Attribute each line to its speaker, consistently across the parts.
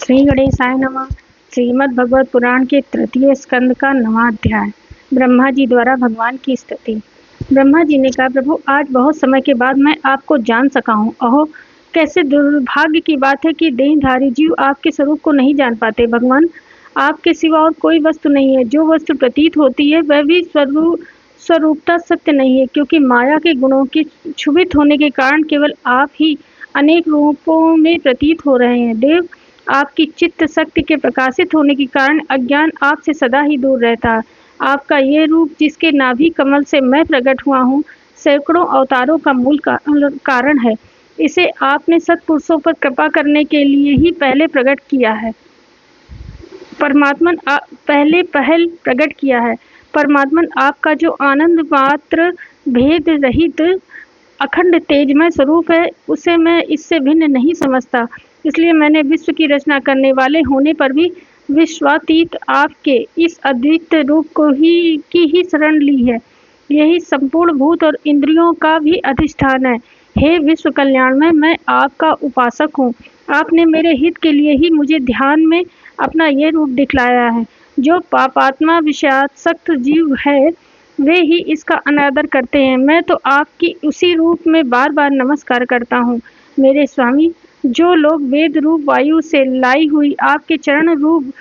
Speaker 1: श्री गणेशाय नमः। श्रीमद् भगवत पुराण के तृतीय स्कंद का 9वां अध्याय। ब्रह्मा जी द्वारा भगवान की स्तुति। ब्रह्मा जी ने कहा, प्रभु आज बहुत समय के बाद मैं आपको जान सका हूँ। अहो, कैसे दुर्भाग्य की बात है कि देहधारी जीव आपके स्वरूप को नहीं जान पाते। भगवान, आपके सिवा और कोई वस्तु नहीं है। जो वस्तु प्रतीत होती है वह भी स्वरूपता सत्य नहीं है, क्योंकि माया के गुणों के क्षुभित होने के कारण केवल आप ही अनेक रूपों में प्रतीत हो रहे हैं। देव, आपकी चित्त शक्ति के प्रकाशित होने के कारण अज्ञान आपसे सदा ही दूर रहता है। आपका ये रूप, जिसके नाभि कमल से मैं प्रकट हुआ हूँ, सैकड़ों अवतारों का मूल कारण है। इसे आपने सत्पुरुषों पर कृपा करने के लिए ही पहले प्रकट किया है। परमात्मन प्रकट किया है। परमात्मन, आपका जो आनंद मात्र भेद रहित अखंड तेजमय स्वरूप है, उसे मैं इससे भिन्न नहीं समझता। इसलिए मैंने विश्व की रचना करने वाले होने पर भी विश्वातीत आपके इस अद्वितीय रूप की ही शरण ली है। यही संपूर्ण भूत और इंद्रियों का भी अधिष्ठान है। हे विश्व कल्याण में, मैं आपका उपासक हूँ। आपने मेरे हित के लिए ही मुझे ध्यान में अपना ये रूप दिखलाया है। जो पापात्मा विषयासक्त जीव है, वे ही इसका अनादर करते हैं। मैं तो आपकी उसी रूप में बार बार नमस्कार करता हूँ। मेरे स्वामी, जो लोग वेद रूप वायु से लाई हुई आपके चरण रूप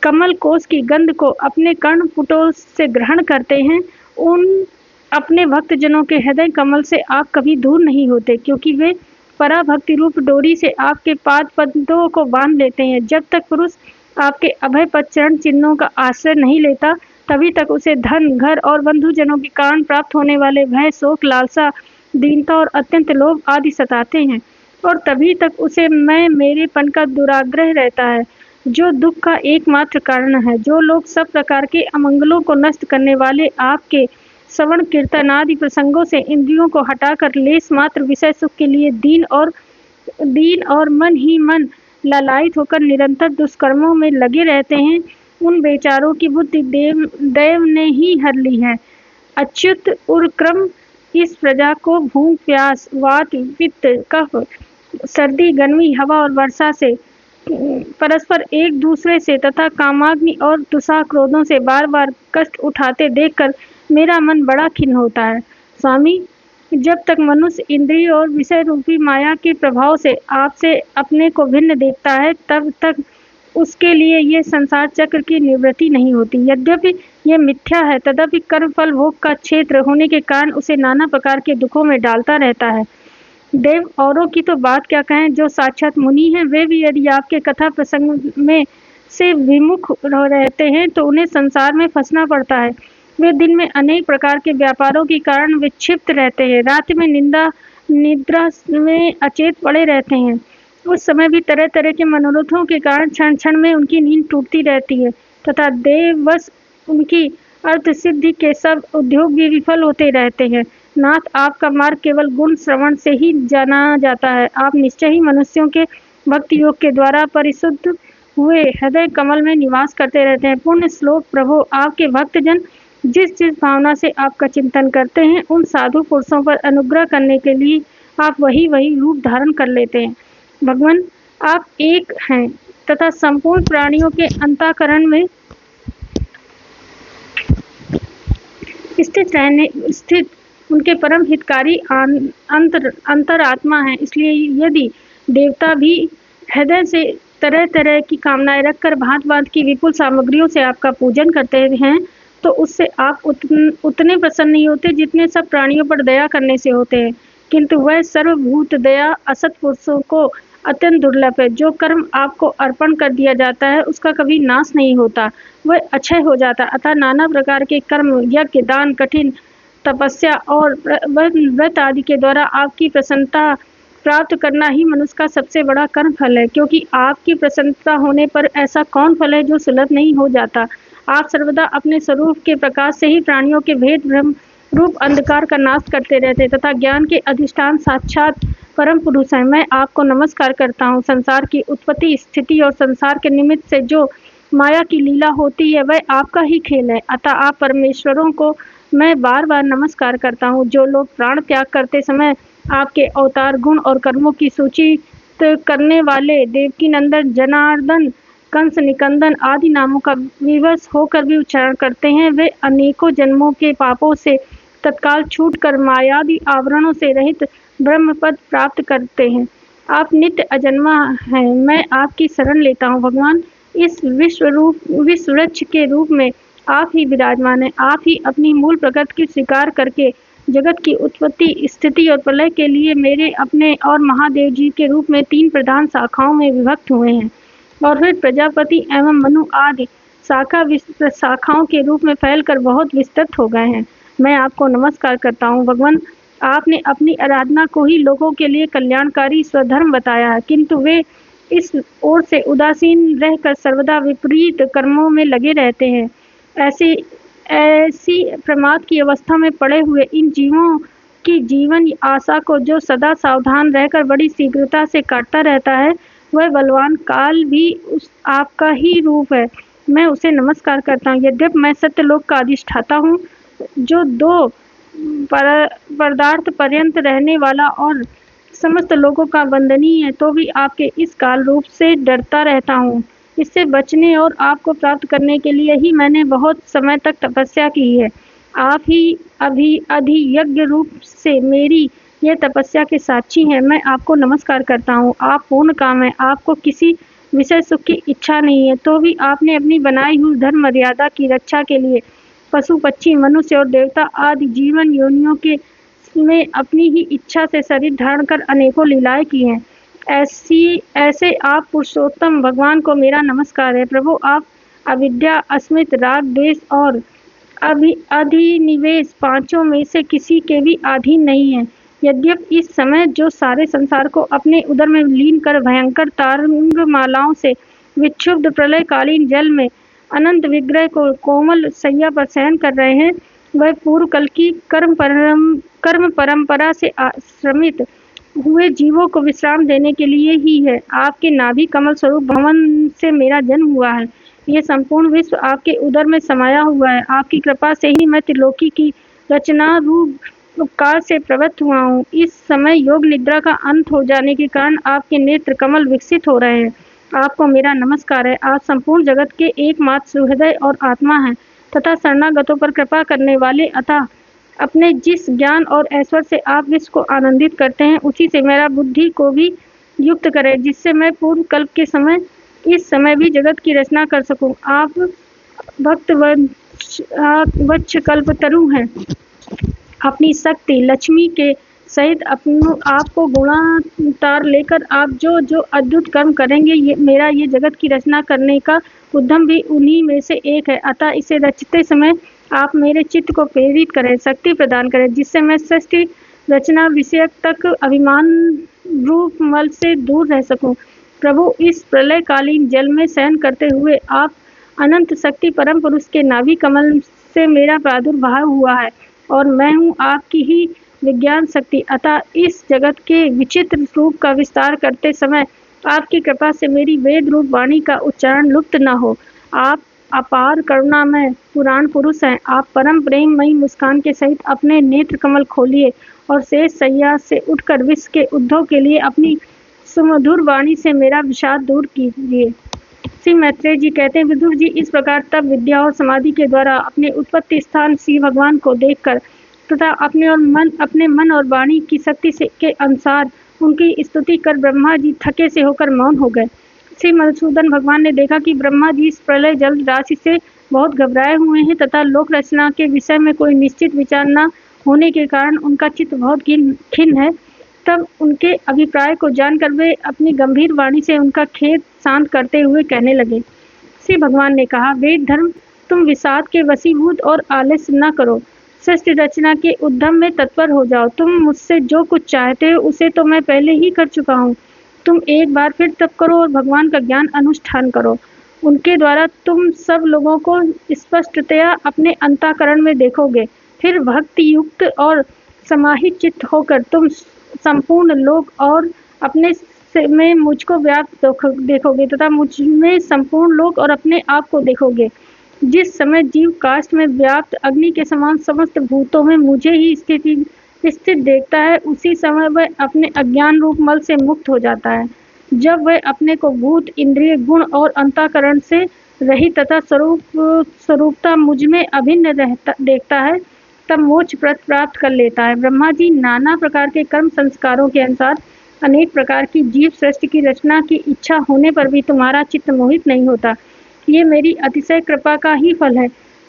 Speaker 1: कमल कोश की गंध को अपने कर्णपुटों से ग्रहण करते हैं, उन अपने भक्तजनों के हृदय कमल से आप कभी दूर नहीं होते, क्योंकि वे पराभक्ति रूप डोरी से आपके पाद पद्मों को बांध लेते हैं। जब तक पुरुष आपके अभय पद चरण चिन्हों का आश्रय नहीं लेता, तभी तक उसे धन, घर और बंधुजनों के कारण प्राप्त होने वाले भय, शोक, लालसा, दीनता और अत्यंत लोभ आदि सताते हैं, और तभी तक उसे मेरेपन का दुराग्रह रहता है, जो दुख का एकमात्र कारण है। जो लोग सब प्रकार के अमंगलों को नष्ट करने वाले आपके श्रवण कीर्तन आदि प्रसंगों से इंद्रियों को हटाकर लेस मात्र विषय सुख के लिए दीन और मन ही मन लालायित होकर निरंतर दुष्कर्मों में लगे रहते हैं, उन बेचारों की बुद्धि देव ने ही हर ली है। अच्युत उर्क्रम इस प्रजा को भूख, प्यास, वात, पित्त, कफ, सर्दी, गर्मी, हवा और वर्षा से परस्पर एक दूसरे से तथा कामाग्नि और दुस्साह क्रोधों से बार बार कष्ट उठाते देखकर मेरा मन बड़ा खिन्न होता है। स्वामी, जब तक मनुष्य इंद्रिय और विषय रूपी माया के प्रभाव से आपसे अपने को भिन्न देखता है, तब तक उसके लिए ये संसार चक्र की निवृत्ति नहीं होती। यद्यपि यह मिथ्या है, तथापि कर्म फल भोग का क्षेत्र होने के कारण उसे नाना प्रकार के दुखों में डालता रहता है। देव, औरों की तो बात क्या कहें, जो साक्षात मुनि हैं, वे भी यदि आपके कथा प्रसंग में से विमुख रहते हैं तो उन्हें संसार में फंसना पड़ता है। वे दिन में अनेक प्रकार के व्यापारों के कारण विक्षिप्त रहते हैं, रात में निद्रा में अचेत पड़े रहते हैं। उस समय भी तरह तरह के मनोरथों के कारण क्षण क्षण में उनकी नींद टूटती रहती है, तथा देववश उनकी अर्थ सिद्धि के सब उद्योग भी विफल होते रहते हैं। नाथ, आपका मार्ग केवल गुण श्रवण से ही जाना जाता है। आप निश्चय ही मनुष्यों के भक्ति योग के द्वारा परिशुद्ध हुए हृदय कमल में निवास करते रहते हैं। पुण्य श्लोक प्रभु, आपके भक्तजन जिस जिस भावना से आपका चिंतन करते हैं, उन साधु पुरुषों पर अनुग्रह करने के लिए आप वही रूप धारण कर लेते हैं। भगवान, आप एक हैं तथा संपूर्ण प्राणियों के अंतःकरण में स्थित उनके परम हितकारी अंतरात्मा है। इसलिए यदि देवता भी हृदय से तरह तरह की कामनाएं रखकर भांत भांत की विपुल सामग्रियों से आपका पूजन करते हैं, तो उससे आप उतने प्रसन्न नहीं होते जितने सब प्राणियों पर दया करने से होते हैं। किंतु वह सर्वभूत दया असत पुरुषों को अत्यंत दुर्लभ है। जो कर्म आपको अर्पण कर दिया जाता है, उसका कभी नाश नहीं होता, वह अक्षय हो जाता। अतः नाना प्रकार के कर्म, यज्ञ, दान, कठिन तपस्या और व्रत आदि के द्वारा आपकी प्रसन्नता प्राप्त करना ही मनुष्य का सबसे बड़ा कर्म फल है, क्योंकि आपकी प्रसन्नता होने पर ऐसा कौन फल है जो सुलभ नहीं हो जाता। आप सर्वदा अपने स्वरूप के प्रकाश से ही प्राणियों के भेद भ्रम रूप अंधकार का नाश करते रहते तथा ज्ञान के अधिष्ठान साक्षात परम पुरुष हैं। मैं आपको नमस्कार करता हूँ। संसार की उत्पत्ति, स्थिति और संसार के निमित्त से जो माया की लीला होती है, वह आपका ही खेल है। अतः आप परमेश्वरों को मैं बार बार नमस्कार करता हूँ। जो लोग प्राण त्याग करते समय आपके अवतार, गुण और कर्मों की सूची करने वाले देवकी नंदन, जनार्दन, कंस निकंदन आदि नामों का विवश होकर भी उच्चारण करते हैं, वे अनेकों जन्मों के पापों से तत्काल छूटकर मायावी आवरणों से रहित ब्रह्म पद प्राप्त करते हैं। आप नित्य अजन्मा हैं, मैं आपकी शरण लेता हूँ भगवान। इस विश्व वृक्ष के रूप में आप ही विराजमान हैं। आप ही अपनी मूल प्रकृति की स्वीकार करके जगत की उत्पत्ति, स्थिति और प्रलय के लिए मेरे, अपने और महादेव जी के रूप में 3 प्रधान शाखाओं में विभक्त हुए हैं और फिर प्रजापति एवं मनु आदि शाखाओं के रूप में फैलकर बहुत विस्तृत हो गए हैं। मैं आपको नमस्कार करता हूँ भगवान। आपने अपनी आराधना को ही लोगों के लिए कल्याणकारी स्वधर्म बताया है, किंतु वे इस ओर से उदासीन रहकर सर्वदा विपरीत कर्मों में लगे रहते हैं। ऐसी प्रमाद की अवस्था में पड़े हुए इन जीवों की जीवन आशा को जो सदा सावधान रहकर बड़ी शीघ्रता से काटता रहता है, वह बलवान काल भी आपका ही रूप है। मैं उसे नमस्कार करता हूँ। यद्यपि मैं सत्यलोक का अधिष्ठाता हूँ, जो 2 पदार्थ पर्यंत रहने वाला और समस्त लोगों का वंदनीय है, तो भी आपके इस काल रूप से डरता रहता हूँ। इससे बचने और आपको प्राप्त करने के लिए ही मैंने बहुत समय तक तपस्या की है। आप ही अधियज्ञ रूप से मेरी यह तपस्या के साक्षी हैं। मैं आपको नमस्कार करता हूँ। आप पूर्ण काम है, आपको किसी विषय सुख की इच्छा नहीं है, तो भी आपने अपनी बनाई हुई धर्म मर्यादा की रक्षा के लिए पशु, पक्षी, मनुष्य और देवता आदि जीवन योनियों के में अपनी ही इच्छा से शरीर धारण कर अनेकों लीलाएं की हैं। ऐसे आप पुरुषोत्तम भगवान को मेरा नमस्कार है। प्रभु, आप अविद्या, अस्मिता, राग, द्वेष और अधिनिवेश 5 में से किसी के भी अधीन नहीं है। यद्यपि इस समय जो सारे संसार को अपने उदर में लीन कर भयंकर तारंगमालाओं से विक्षुब्ध प्रलयकालीन जल में अनंत विग्रह को कोमल सैया पर शयन कर रहे हैं, वह पूर्व कल की कर्म परंपरा से आश्रमित हुए जीवों को विश्राम देने के लिए ही है। आपके नाभि कमल स्वरूप भवन से मेरा जन्म हुआ है। यह संपूर्ण विश्व आपके उदर में समाया हुआ है। आपकी कृपा से ही मैं त्रिलोकी की रचना रूप काल से प्रवृत्त हुआ हूँ। इस समय योग निद्रा का अंत हो जाने के कारण आपके नेत्र कमल विकसित हो रहे हैं। आपको मेरा नमस्कार है। आप संपूर्ण जगत के एकमात्र सुहृदय और आत्मा हैं तथा शरणागतों पर कृपा करने वाले। अतः अपने जिस ज्ञान और ऐश्वर्य से आप विश्व को आनंदित करते हैं, उसी से मेरा बुद्धि को भी युक्त करें, जिससे मैं पूर्व कल्प के समय इस समय भी जगत की रचना कर सकूं। आप भक्त वत्स कल्पतरु हैं। अपनी शक्ति लक्ष्मी के सहित आपको गुणातार लेकर आप जो अद्भुत कर्म करेंगे, मेरा ये जगत की रचना करने का उद्यम भी उन्हीं में से एक है। अतः इसे रचते समय आप मेरे चित्त को प्रेरित करें, शक्ति प्रदान करें, जिससे मैं सृष्टि रचना विषय तक अभिमान रूप मल से दूर रह सकूं। प्रभु, इस प्रलयकालीन जल में शयन करते हुए आप अनंत शक्ति परम पुरुष के नाभि कमल से मेरा प्रादुर्भाव हुआ है और मैं हूँ आपकी ही विज्ञान शक्ति। अतः इस जगत के विचित्र रूप का विस्तार करते समय आपकी कृपा से मेरी वेद रूप वाणी का उच्चारण लुप्त न हो। आप अपार करुणामय पुराण पुरुष हैं। आप परम प्रेममयी मुस्कान के सहित अपने नेत्र कमल खोलिए और शेष सैया से उठकर विश्व के उद्भव के लिए अपनी सुमधुर वाणी से मेरा विषाद दूर कीजिए। श्री मैत्रेय जी कहते हैं, विदुर जी, इस प्रकार तब विद्या और समाधि के द्वारा अपने उत्पत्ति स्थान श्री भगवान को देखकर तथा अपने मन और वाणी की शक्ति से के अनुसार उनकी स्तुति कर ब्रह्मा जी थके से होकर मौन हो गए। श्री मधुसूदन भगवान ने देखा कि ब्रह्मा जी इस प्रलय जल राशि से बहुत घबराए हुए हैं तथा लोक रचना के विषय में कोई निश्चित विचार न होने के कारण उनका चित्त बहुत खिन्न है। तब उनके अभिप्राय को जानकर वे अपनी गंभीर वाणी से उनका खेद शांत करते हुए कहने लगे। श्री भगवान ने कहा, वेद धर्म, तुम विषाद के वशीभूत और आलस्य न करो, सृष्टि रचना के उद्यम में तत्पर हो जाओ। तुम मुझसे जो कुछ चाहते हो उसे तो मैं पहले ही कर चुका हूँ। तुम एक बार फिर तप करो और भगवान का ज्ञान अनुष्ठान करो। उनके द्वारा तुम सब लोगों को स्पष्टतया अपने अंतःकरण में देखोगे। फिर भक्ति युक्त और समाहित चित्त होकर तुम संपूर्ण लोक और अपने में मुझको व्याप्त देखोगे तथा मुझ में संपूर्ण लोक और अपने आप को देखोगे। जिस समय जीव काष्ठ में व्याप्त अग्नि के समान समस्त भूतों में मुझे ही स्थित देखता है, उसी समय वह अपने अज्ञान रूप मल से मुक्त हो जाता है। जब वह अपने को भूत, इंद्रिय, गुण और अंतःकरण से रहित तथा स्वरूपता मुझ में अभिन्न देखता है, तब मोक्ष प्राप्त कर लेता है। ब्रह्मा जी, नाना प्रकार के कर्म संस्कारों के अनुसार अनेक प्रकार की जीव सृष्टि की रचना की इच्छा होने पर भी तुम्हारा चित्त मोहित नहीं होता। ये मेरी अतिशय कृपा का ही फल है।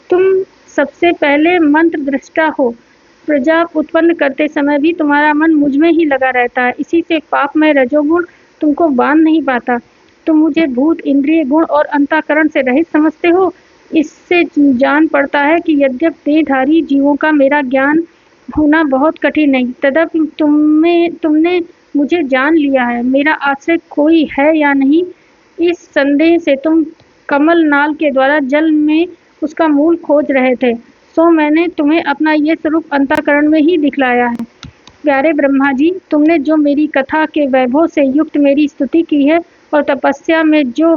Speaker 1: तुम सबसे पहले मंत्र दृष्टा हो। प्रजा उत्पन्न करते समय भी तुम्हारा मन मुझ में ही लगा रहता है। इसी से पाप में रजोगुण तुमको बांध नहीं पाता। तुम मुझे भूत, इंद्रिय, गुण और अंतःकरण से रहित समझते हो। इससे जान पड़ता है कि यद्यप देहधारी जीवों का मेरा ज्ञान होना बहुत कठिन है, तदपि तुमने मुझे जान लिया है। मेरा आश्रय कोई है या नहीं, इस संदेह से तुम कमल नाल के द्वारा जल में उसका मूल खोज रहे थे, सो मैंने तुम्हें अपना ये स्वरूप अंतःकरण में ही दिखलाया है। प्यारे ब्रह्मा जी, तुमने जो मेरी कथा के वैभव से युक्त मेरी स्तुति की है और तपस्या में जो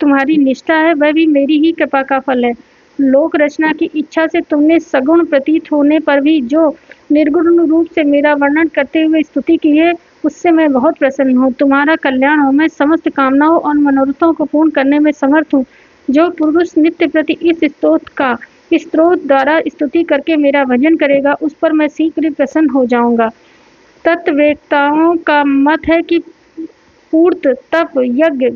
Speaker 1: तुम्हारी निष्ठा है, वह भी मेरी ही कृपा का फल है। लोक रचना की इच्छा से तुमने सगुण प्रतीत होने पर भी जो निर्गुण रूप से मेरा वर्णन करते हुए स्तुति की है, उससे मैं बहुत प्रसन्न हूँ। तुम्हारा कल्याण हो। मैं समस्त कामनाओं और मनोरथों को पूर्ण करने में समर्थ हूँ। जो पुरुष नित्य प्रति इस स्त्रोत द्वारा स्तुति करके मेरा भजन करेगा, उस पर मैं शीघ्र प्रसन्न हो जाऊंगा। तत्ववेत्ताओं का मत है कि पूर्त, तप, यज्ञ,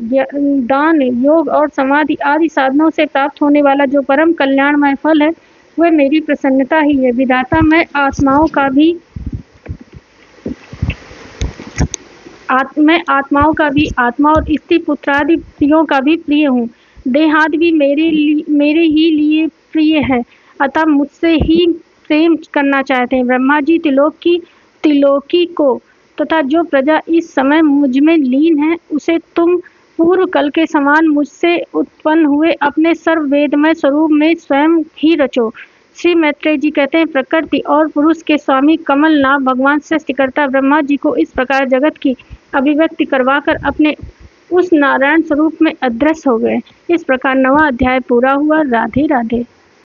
Speaker 1: दान, योग और समाधि आदि साधनों से प्राप्त होने वाला जो परम कल्याणमय फल है, वह मेरी प्रसन्नता ही है। विधाता, मैं आत्माओं का भी आत्मा और स्त्री पुत्रादि प्रियों का भी प्रिय हूँ। देहादि भी मेरे ही लिए प्रिय है, अतः मुझसे ही प्रेम करना चाहते हैं। ब्रह्मा जी, त्रिलोकी को तथा जो प्रजा इस समय मुझ में लीन है, उसे तुम पूर्व कल के समान मुझसे उत्पन्न हुए अपने सर्ववेदमय स्वरूप में स्वयं ही रचो। श्री मैत्रेय जी कहते हैं, प्रकृति और पुरुष के स्वामी कमल नाभ भगवान सृष्टिकर्ता ब्रह्मा जी को इस प्रकार जगत की अभिव्यक्ति करवाकर अपने उस नारायण स्वरूप में अदृश्य हो गए। इस प्रकार 9वां अध्याय पूरा हुआ। राधे राधे।